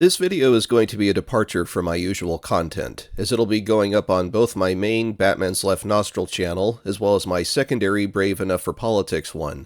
This video is going to be a departure from my usual content, as it'll be going up on both my main Batman's Left Nostril channel, as well as my secondary Brave Enough for Politics one.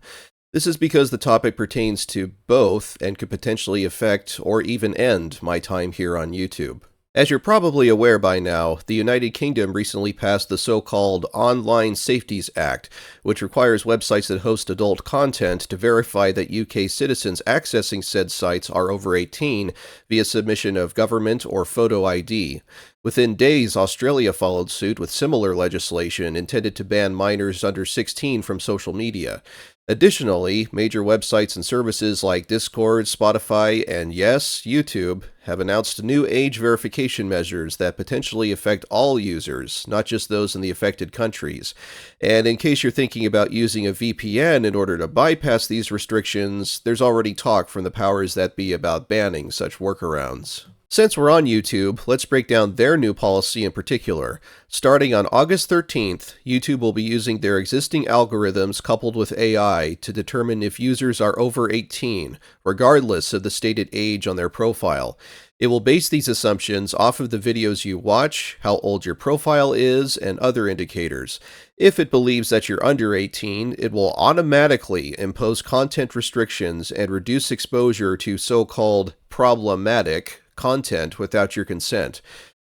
This is because the topic pertains to both and could potentially affect or even end my time here on YouTube. As you're probably aware by now, the United Kingdom recently passed the so-called Online Safeties Act, which requires websites that host adult content to verify that UK citizens accessing said sites are over 18 via submission of government or photo ID. Within days, Australia followed suit with similar legislation intended to ban minors under 16 from social media. Additionally, major websites and services like Discord, Spotify, and yes, YouTube have announced new age verification measures that potentially affect all users, not just those in the affected countries. And in case you're thinking about using a VPN in order to bypass these restrictions, there's already talk from the powers that be about banning such workarounds. Since we're on YouTube, let's break down their new policy in particular. Starting on August 13th, YouTube will be using their existing algorithms coupled with AI to determine if users are over 18, regardless of the stated age on their profile. It will base these assumptions off of the videos you watch, how old your profile is, and other indicators. If it believes that you're under 18, it will automatically impose content restrictions and reduce exposure to so-called problematic content without your consent.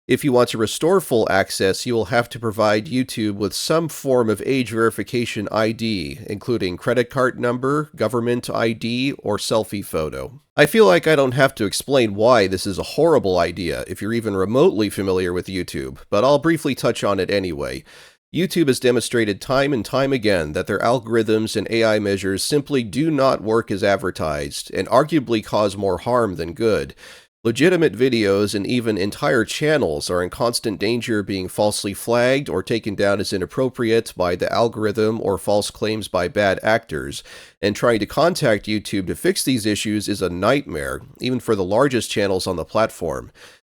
If you want to restore full access, you will have to provide YouTube with some form of age verification ID, including credit card number, government ID, or selfie photo. I feel like I don't have to explain why this is a horrible idea if you're even remotely familiar with YouTube, but I'll briefly touch on it anyway. YouTube has demonstrated time and time again that their algorithms and AI measures simply do not work as advertised, and arguably cause more harm than good. Legitimate videos and even entire channels are in constant danger of being falsely flagged or taken down as inappropriate by the algorithm or false claims by bad actors, and trying to contact YouTube to fix these issues is a nightmare, even for the largest channels on the platform.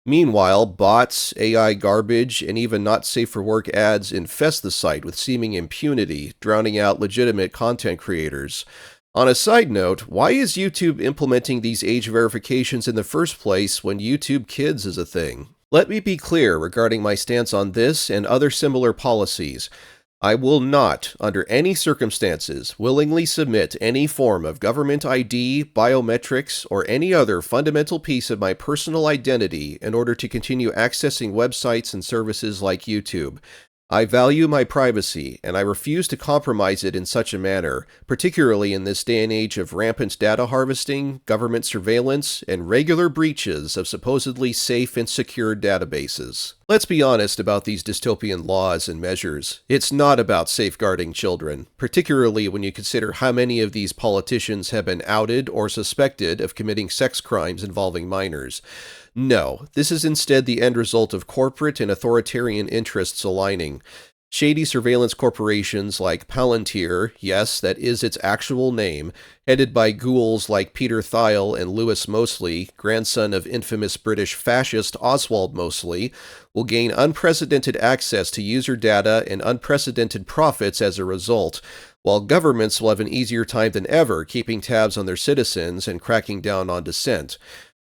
Meanwhile, bots, AI garbage, and even not safe for work ads infest the site with seeming impunity, drowning out legitimate content creators. On a side note, why is YouTube implementing these age verifications in the first place when YouTube Kids is a thing? Let me be clear regarding my stance on this and other similar policies. I will not, under any circumstances, willingly submit any form of government ID, biometrics, or any other fundamental piece of my personal identity in order to continue accessing websites and services like YouTube. I value my privacy, and I refuse to compromise it in such a manner, particularly in this day and age of rampant data harvesting, government surveillance, and regular breaches of supposedly safe and secure databases. Let's be honest about these dystopian laws and measures. It's not about safeguarding children, particularly when you consider how many of these politicians have been outed or suspected of committing sex crimes involving minors. No, this is instead the end result of corporate and authoritarian interests aligning. Shady surveillance corporations like Palantir, yes, that is its actual name, headed by ghouls like Peter Thiel and Lewis Mosley, grandson of infamous British fascist Oswald Mosley, will gain unprecedented access to user data and unprecedented profits as a result, while governments will have an easier time than ever keeping tabs on their citizens and cracking down on dissent.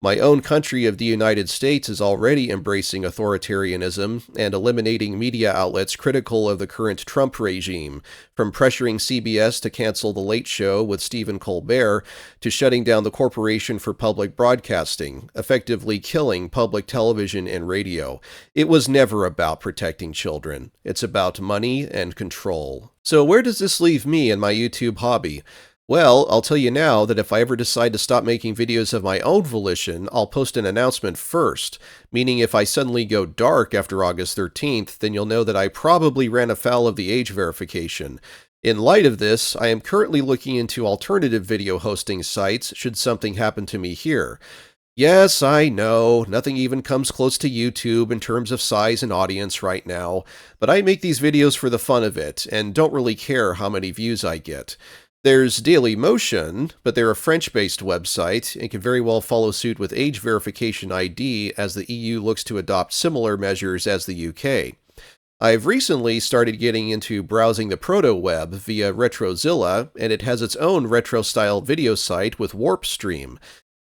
My own country of the United States is already embracing authoritarianism and eliminating media outlets critical of the current Trump regime, from pressuring CBS to cancel The Late Show with Stephen Colbert to shutting down the Corporation for Public Broadcasting, effectively killing public television and radio. It was never about protecting children. It's about money and control. So where does this leave me and my YouTube hobby? Well, I'll tell you now that if I ever decide to stop making videos of my own volition, I'll post an announcement first, meaning if I suddenly go dark after August 13th, then you'll know that I probably ran afoul of the age verification. In light of this, I am currently looking into alternative video hosting sites should something happen to me here. Yes, I know, nothing even comes close to YouTube in terms of size and audience right now, but I make these videos for the fun of it, and don't really care how many views I get. There's Dailymotion, but they're a French-based website and can very well follow suit with age verification ID as the EU looks to adopt similar measures as the UK. I've recently started getting into browsing the proto-web via Retrozilla, and it has its own retro-style video site with Warp Stream.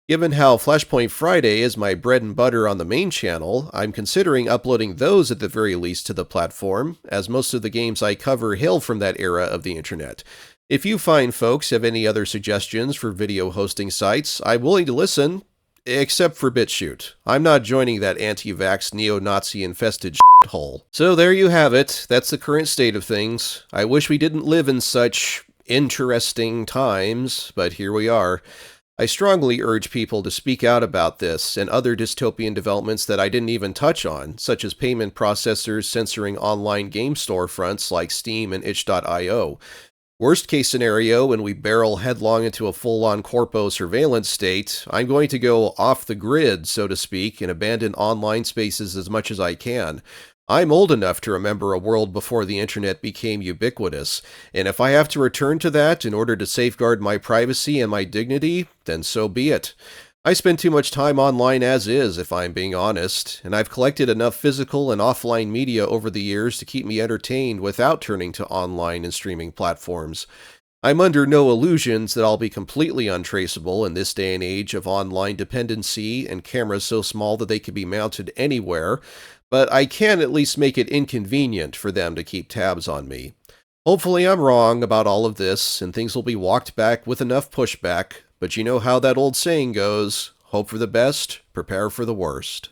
Given how Flashpoint Friday is my bread and butter on the main channel, I'm considering uploading those at the very least to the platform, as most of the games I cover hail from that era of the internet. If you fine folks have any other suggestions for video hosting sites, I'm willing to listen, except for BitChute. I'm not joining that anti-vax neo-Nazi infested shithole. So there you have it. That's the current state of things. I wish we didn't live in such interesting times, but here we are. I strongly urge people to speak out about this and other dystopian developments that I didn't even touch on, such as payment processors censoring online game storefronts like Steam and itch.io. Worst case scenario, when we barrel headlong into a full-on corpo surveillance state, I'm going to go off the grid, so to speak, and abandon online spaces as much as I can. I'm old enough to remember a world before the internet became ubiquitous, and if I have to return to that in order to safeguard my privacy and my dignity, then so be it. I spend too much time online as is, if I'm being honest, and I've collected enough physical and offline media over the years to keep me entertained without turning to online and streaming platforms. I'm under no illusions that I'll be completely untraceable in this day and age of online dependency and cameras so small that they can be mounted anywhere, but I can at least make it inconvenient for them to keep tabs on me. Hopefully I'm wrong about all of this, and things will be walked back with enough pushback, but you know how that old saying goes, hope for the best, prepare for the worst.